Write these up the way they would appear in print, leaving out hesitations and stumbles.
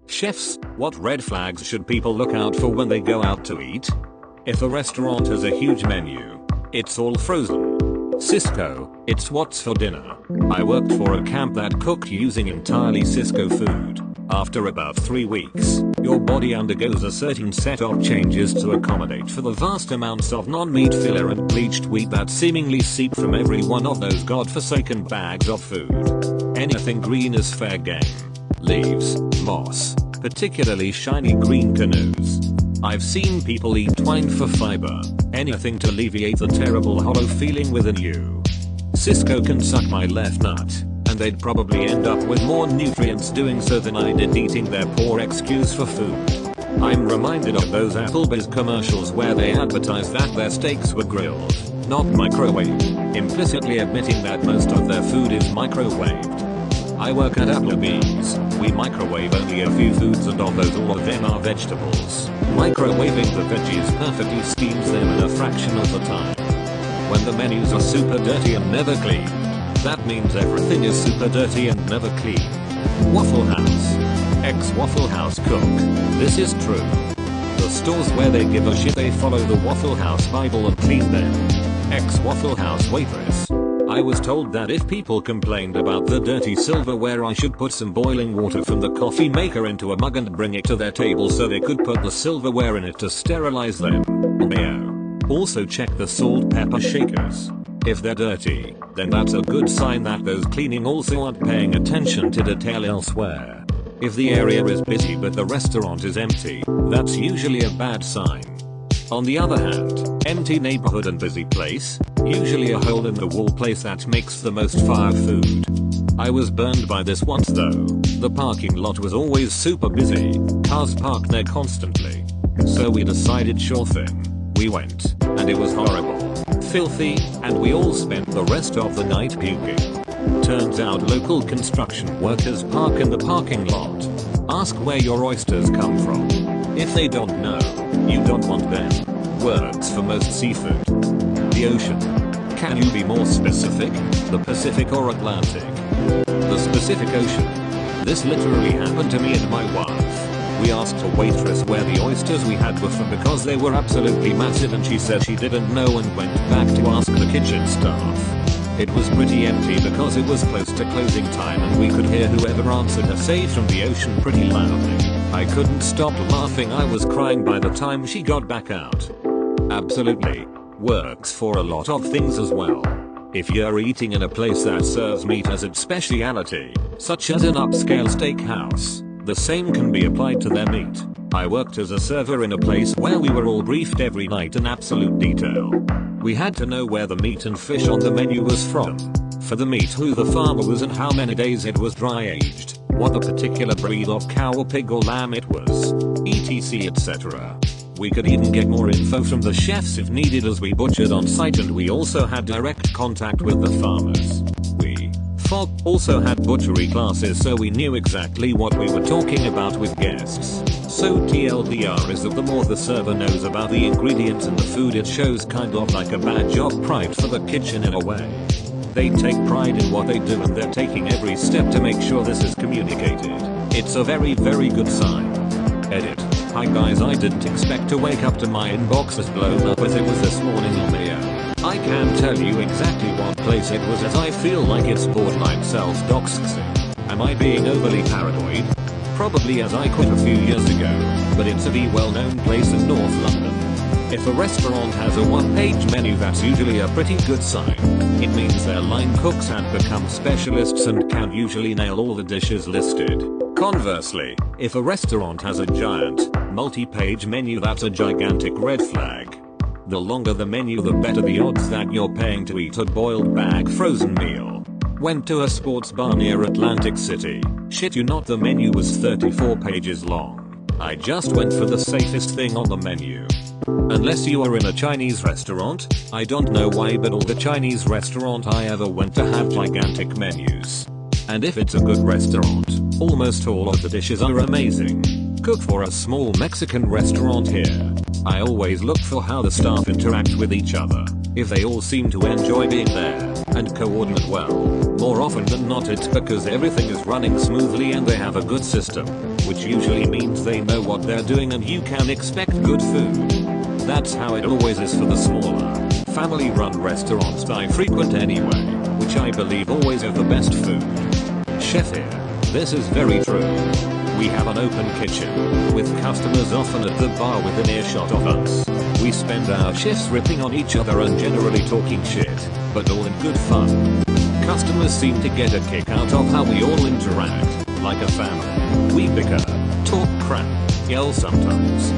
Chefs, what red flags should people look out for when they go out to eat? If a restaurant has a huge menu, it's all frozen. Cisco, it's what's for dinner. I worked for a camp that cooked using entirely Cisco food. After about 3 weeks, your body undergoes a certain set of changes to accommodate for the vast amounts of non-meat filler and bleached wheat that seemingly seep from every one of those godforsaken bags of food. Anything green is fair game. Leaves, moss, particularly shiny green canoes. I've seen people eat twine for fiber, anything to alleviate the terrible hollow feeling within you. Cisco can suck my left nut, and they'd probably end up with more nutrients doing so than I did eating their poor excuse for food. I'm reminded of those Applebee's commercials where they advertised that their steaks were grilled, not microwaved, implicitly admitting that most of their food is microwaved. I work at Applebee's. We microwave only a few foods, and of those all of them are vegetables. Microwaving the veggies perfectly steams them in a fraction of the time. When the menus are super dirty and never clean, that means everything is super dirty and never clean. Waffle House. Ex-Waffle House cook. This is true. The stores where they give a shit, they follow the Waffle House Bible and clean them. Ex-Waffle House waitress. I was told that if people complained about the dirty silverware, I should put some boiling water from the coffee maker into a mug and bring it to their table so they could put the silverware in it to sterilize them. Mayo. Also check the salt pepper shakers. If they're dirty, then that's a good sign that those cleaning also aren't paying attention to detail elsewhere. If the area is busy but the restaurant is empty, that's usually a bad sign. On the other hand, empty neighborhood and busy place, usually a hole in the wall place that makes the most fire food. I was burned by this once though. The parking lot was always super busy, cars parked there constantly. So we decided sure thing. We went, and it was horrible, filthy, and we all spent the rest of the night puking. Turns out local construction workers park in the parking lot. Ask where your oysters come from. If they don't know, you don't want them. Works for most seafood. The ocean. Can you be more specific? The Pacific or Atlantic? The Pacific Ocean. This literally happened to me and my wife. We asked a waitress where the oysters we had were from because they were absolutely massive, and she said she didn't know and went back to ask the kitchen staff. It was pretty empty because it was close to closing time and we could hear whoever answered her say from the ocean pretty loudly. I couldn't stop laughing. I was crying by the time she got back out. Absolutely. Works for a lot of things as well. If you're eating in a place that serves meat as its speciality, such as an upscale steakhouse, the same can be applied to their meat. I worked as a server in a place where we were all briefed every night in absolute detail. We had to know where the meat and fish on the menu was from. For the meat, who the farmer was and how many days it was dry aged, what the particular breed of cow or pig or lamb it was, etc, etc. We could even get more info from the chefs if needed, as we butchered on site, and we also had direct contact with the farmers. FOG also had butchery classes, so we knew exactly what we were talking about with guests. So TLDR is that the more the server knows about the ingredients in the food, it shows kind of like a badge of pride for the kitchen in a way. They take pride in what they do and they're taking every step to make sure this is communicated. It's a very good sign. Edit. Hi guys, I didn't expect to wake up to my inbox as blown up as it was this morning on the air. I can't tell you exactly what place it was, as I feel like it's borderline self-doxing. Am I being overly paranoid? Probably, as I quit a few years ago, but it's a well-known place in North London. If a restaurant has a one-page menu, that's usually a pretty good sign. It means their line cooks have become specialists and can usually nail all the dishes listed. Conversely, if a restaurant has a giant, multi-page menu, that's a gigantic red flag. The longer the menu, the better the odds that you're paying to eat a boiled bag frozen meal. Went to a sports bar near Atlantic City. Shit you not, the menu was 34 pages long. I just went for the safest thing on the menu. Unless you are in a Chinese restaurant, I don't know why, but all the Chinese restaurant I ever went to have gigantic menus. And if it's a good restaurant, almost all of the dishes are amazing. Cook for a small Mexican restaurant here. I always look for how the staff interact with each other. If they all seem to enjoy being there and coordinate well, more often than not it's because everything is running smoothly and they have a good system, which usually means they know what they're doing and you can expect good food. That's how it always is for the smaller, family-run restaurants I frequent anyway, which I believe always have the best food. Chef here. This is very true. We have an open kitchen, with customers often at the bar within earshot of us. We spend our shifts ripping on each other and generally talking shit, but all in good fun. Customers seem to get a kick out of how we all interact, like a family. We bicker, talk crap, yell sometimes.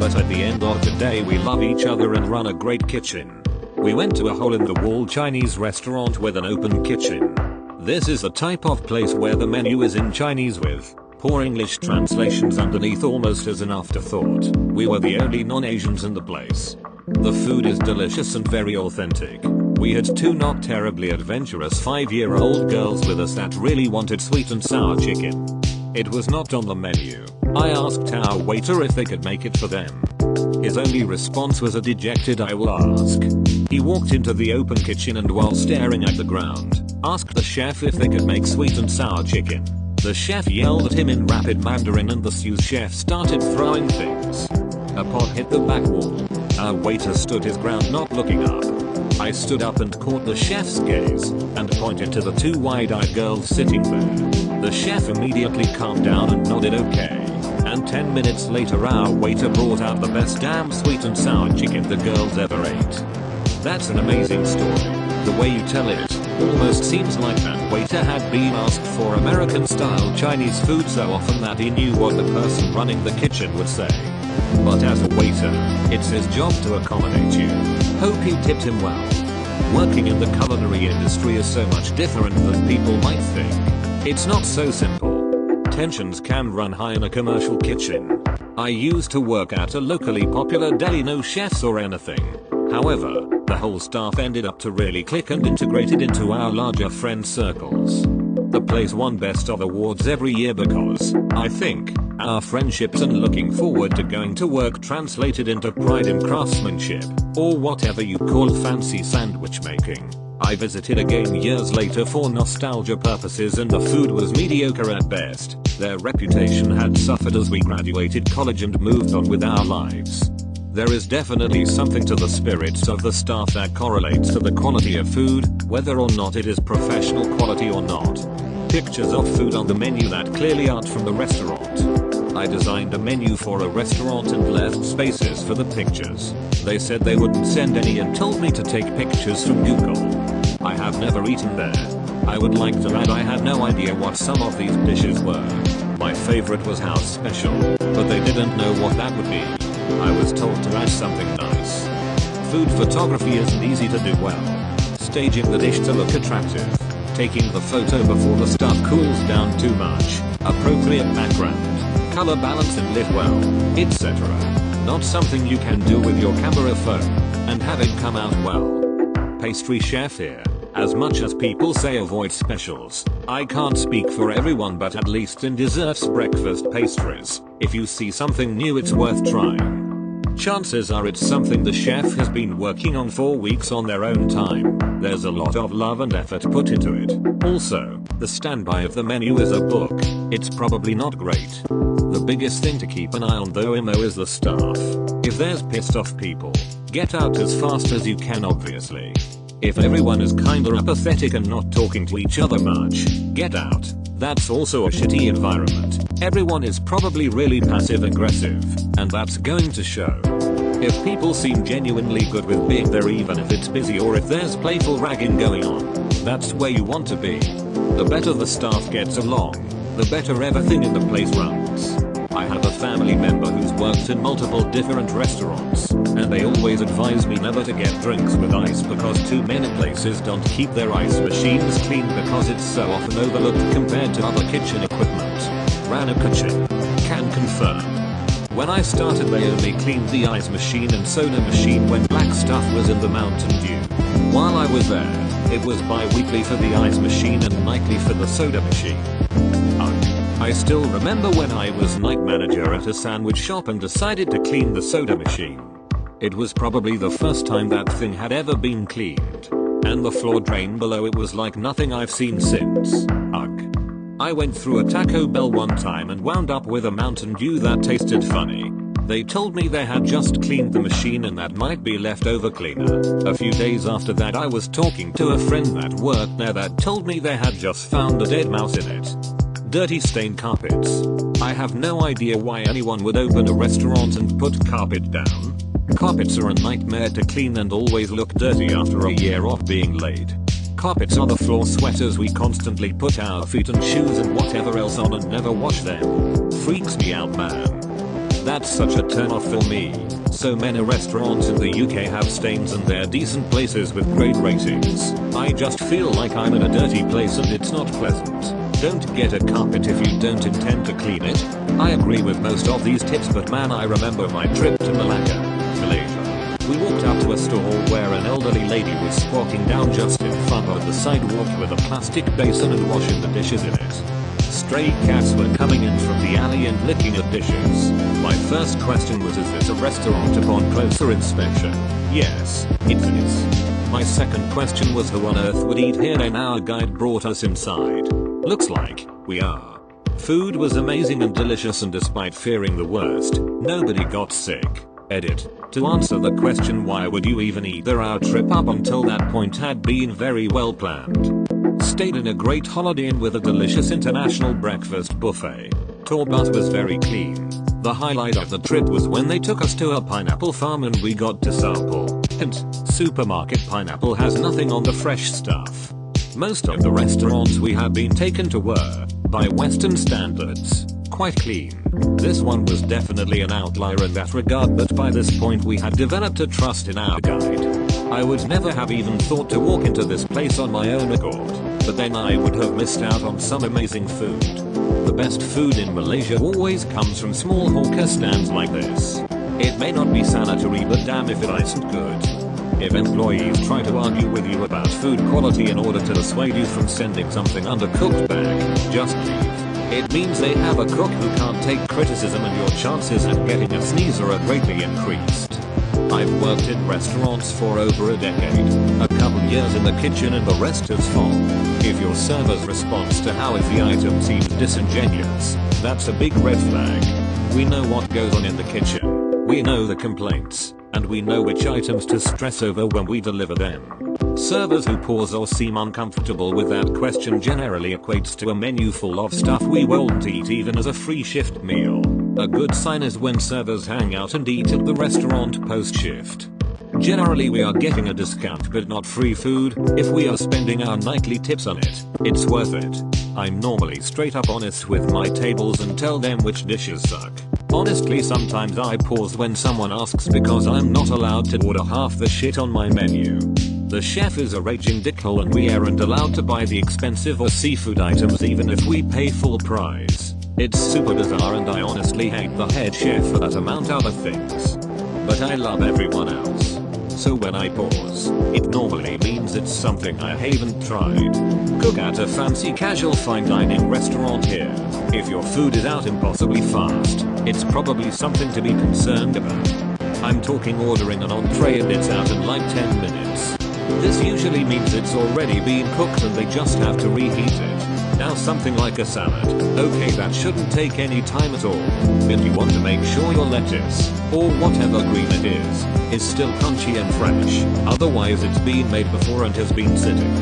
But at the end of the day we love each other and run a great kitchen. We went to a hole-in-the-wall Chinese restaurant with an open kitchen. This is the type of place where the menu is in Chinese with poor English translations underneath almost as an afterthought. We were the only non-Asians in the place. The food is delicious and very authentic. We had two not terribly adventurous 5-year-old girls with us that really wanted sweet and sour chicken. It was not on the menu. I asked our waiter if they could make it for them. His only response was a dejected "I will ask." He walked into the open kitchen and while staring at the ground, asked the chef if they could make sweet and sour chicken. The chef yelled at him in rapid Mandarin and the sous chef started throwing things. A pot hit the back wall. Our waiter stood his ground not looking up. I stood up and caught the chef's gaze and pointed to the two wide-eyed girls sitting there. The chef immediately calmed down and nodded okay. And 10 minutes later our waiter brought out the best damn sweet and sour chicken the girls ever ate. That's an amazing story. The way you tell it almost seems like that waiter had been asked for American-style Chinese food so often that he knew what the person running the kitchen would say. But as a waiter, it's his job to accommodate you. Hope you tipped him well. Working in the culinary industry is so much different than people might think. It's not so simple. Tensions can run high in a commercial kitchen. I used to work at a locally popular deli, no chefs or anything. However, the whole staff ended up to really click and integrated into our larger friend circles. The place won Best of awards every year because, I think, our friendships and looking forward to going to work translated into pride in craftsmanship, or whatever you call fancy sandwich making. I visited again years later for nostalgia purposes and the food was mediocre at best. Their reputation had suffered as we graduated college and moved on with our lives. There is definitely something to the spirits of the staff that correlates to the quality of food, whether or not it is professional quality or not. Pictures of food on the menu that clearly aren't from the restaurant. I designed a menu for a restaurant and left spaces for the pictures. They said they wouldn't send any and told me to take pictures from Google. I have never eaten there. I would like to add I had no idea what some of these dishes were. My favorite was house special, but they didn't know what that would be. I was told to add something nice. Food photography isn't easy to do well. Staging the dish to look attractive, taking the photo before the stuff cools down too much, appropriate background, color balance and lit well, etc. Not something you can do with your camera phone and have it come out well. Pastry chef here. As much as people say avoid specials, I can't speak for everyone, but at least in desserts, breakfast pastries, if you see something new it's worth trying. Chances are it's something the chef has been working on for weeks on their own time. There's a lot of love and effort put into it. Also, the standby of the menu is a book. It's probably not great. The biggest thing to keep an eye on though is the staff. If there's pissed off people, get out as fast as you can obviously. If everyone is kinda apathetic and not talking to each other much, get out. That's also a shitty environment. Everyone is probably really passive aggressive, and that's going to show. If people seem genuinely good with being there even if it's busy or if there's playful ragging going on, that's where you want to be. The better the staff gets along, the better everything in the place runs. I have a family member who's worked in multiple different restaurants, and they always advise me never to get drinks with ice because too many places don't keep their ice machines clean because it's so often overlooked compared to other kitchen equipment. Ran a kitchen. Can confirm. When I started they only cleaned the ice machine and soda machine when black stuff was in the Mountain Dew. While I was there, it was bi-weekly for the ice machine and nightly for the soda machine. I still remember when I was night manager at a sandwich shop and decided to clean the soda machine. It was probably the first time that thing had ever been cleaned. And the floor drain below it was like nothing I've seen since. Ugh. I went through a Taco Bell one time and wound up with a Mountain Dew that tasted funny. They told me they had just cleaned the machine and that might be leftover cleaner. A few days after that I was talking to a friend that worked there that told me they had just found a dead mouse in it. Dirty stained carpets. I have no idea why anyone would open a restaurant and put carpet down. Carpets are a nightmare to clean and always look dirty after a year of being laid. Carpets are the floor sweaters we constantly put our feet and shoes and whatever else on and never wash them. Freaks me out, man. That's such a turn off for me. So many restaurants in the UK have stains and they're decent places with great ratings. I just feel like I'm in a dirty place and it's not pleasant. Don't get a carpet if you don't intend to clean it. I agree with most of these tips, but man, I remember my trip to Malacca, Malaysia. We walked up to a store where an elderly lady was squatting down just in front of the sidewalk with a plastic basin and washing the dishes in it. Stray cats were coming in from the alley and licking at dishes. My first question was, is this a restaurant? Upon closer inspection, yes, it is. My second question was, who on earth would eat here? And our guide brought us inside. Looks like we are. Food was amazing and delicious, and despite fearing the worst, nobody got sick. Edit. To answer the question, why would you even eat there? Our trip up until that point had been very well planned. Stayed in a great Holiday Inn with a delicious international breakfast buffet. Tour bus was very clean. The highlight of the trip was when they took us to a pineapple farm and we got to sample. Hint, supermarket pineapple has nothing on the fresh stuff. Most of the restaurants we had been taken to were, by Western standards, quite clean. This one was definitely an outlier in that regard, but by this point we had developed a trust in our guide. I would never have even thought to walk into this place on my own accord, but then I would have missed out on some amazing food. The best food in Malaysia always comes from small hawker stands like this. It may not be sanitary, but damn if it isn't good. If employees try to argue with you about food quality in order to dissuade you from sending something undercooked back, just leave. It means they have a cook who can't take criticism, and your chances at getting a sneezer are greatly increased. I've worked in restaurants for over a decade, a couple years in the kitchen and the rest is fun. If your server's response to how is the item seems disingenuous, that's a big red flag. We know what goes on in the kitchen, we know the complaints, and we know which items to stress over when we deliver them. Servers who pause or seem uncomfortable with that question generally equates to a menu full of stuff we won't eat even as a free shift meal. A good sign is when servers hang out and eat at the restaurant post-shift. Generally we are getting a discount but not free food. If we are spending our nightly tips on it, it's worth it. I'm normally straight up honest with my tables and tell them which dishes suck. Honestly, sometimes I pause when someone asks because I'm not allowed to order half the shit on my menu. The chef is a raging dickhole and we aren't allowed to buy the expensive or seafood items even if we pay full price. It's super bizarre and I honestly hate the head chef for that amount of other things. But I love everyone else. So when I pause, it normally means it's something I haven't tried. Cook at a fancy casual fine dining restaurant here. If your food is out impossibly fast, it's probably something to be concerned about. I'm talking ordering an entree and it's out in like 10 minutes. This usually means it's already been cooked and they just have to reheat it. Now something like a salad, okay, that shouldn't take any time at all, but you want to make sure your lettuce, or whatever green it is still crunchy and fresh, otherwise it's been made before and has been sitting.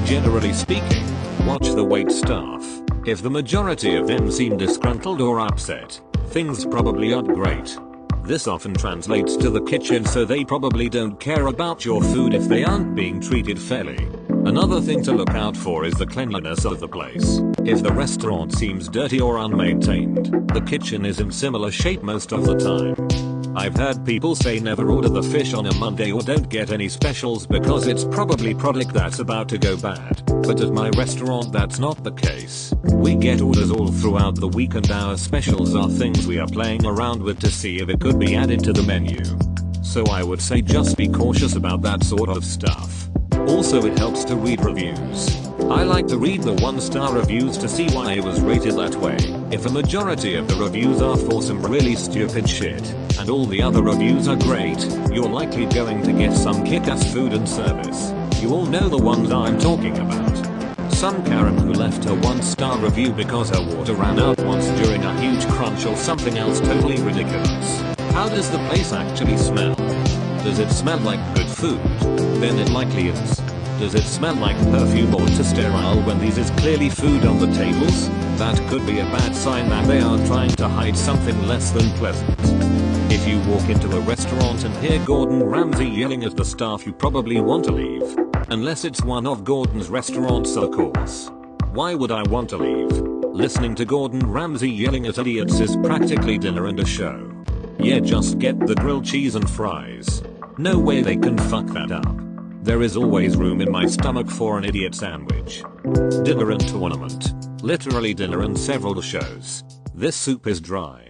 Generally speaking, watch the wait staff. If the majority of them seem disgruntled or upset, things probably aren't great. This often translates to the kitchen, so they probably don't care about your food if they aren't being treated fairly. Another thing to look out for is the cleanliness of the place. If the restaurant seems dirty or unmaintained, the kitchen is in similar shape most of the time. I've heard people say never order the fish on a Monday or don't get any specials because it's probably product that's about to go bad. But at my restaurant that's not the case. We get orders all throughout the week and our specials are things we are playing around with to see if it could be added to the menu. So I would say just be cautious about that sort of stuff. Also it helps to read reviews. I like to read the 1-star reviews to see why it was rated that way. If a majority of the reviews are for some really stupid shit, and all the other reviews are great, you're likely going to get some kick-ass food and service. You all know the ones I'm talking about. Some Karen who left her 1-star review because her water ran out once during a huge crunch or something else totally ridiculous. How does the place actually smell? Does it smell like good food? Then it likely is. Does it smell like perfume or too sterile when these is clearly food on the tables? That could be a bad sign that they are trying to hide something less than pleasant. If you walk into a restaurant and hear Gordon Ramsay yelling at the staff, you probably want to leave. Unless it's one of Gordon's restaurants, of course. Why would I want to leave? Listening to Gordon Ramsay yelling at idiots is practically dinner and a show. Yeah, just get the grilled cheese and fries. No way they can fuck that up. There is always room in my stomach for an idiot sandwich. Dinner and tournament. Literally dinner and several shows. This soup is dry.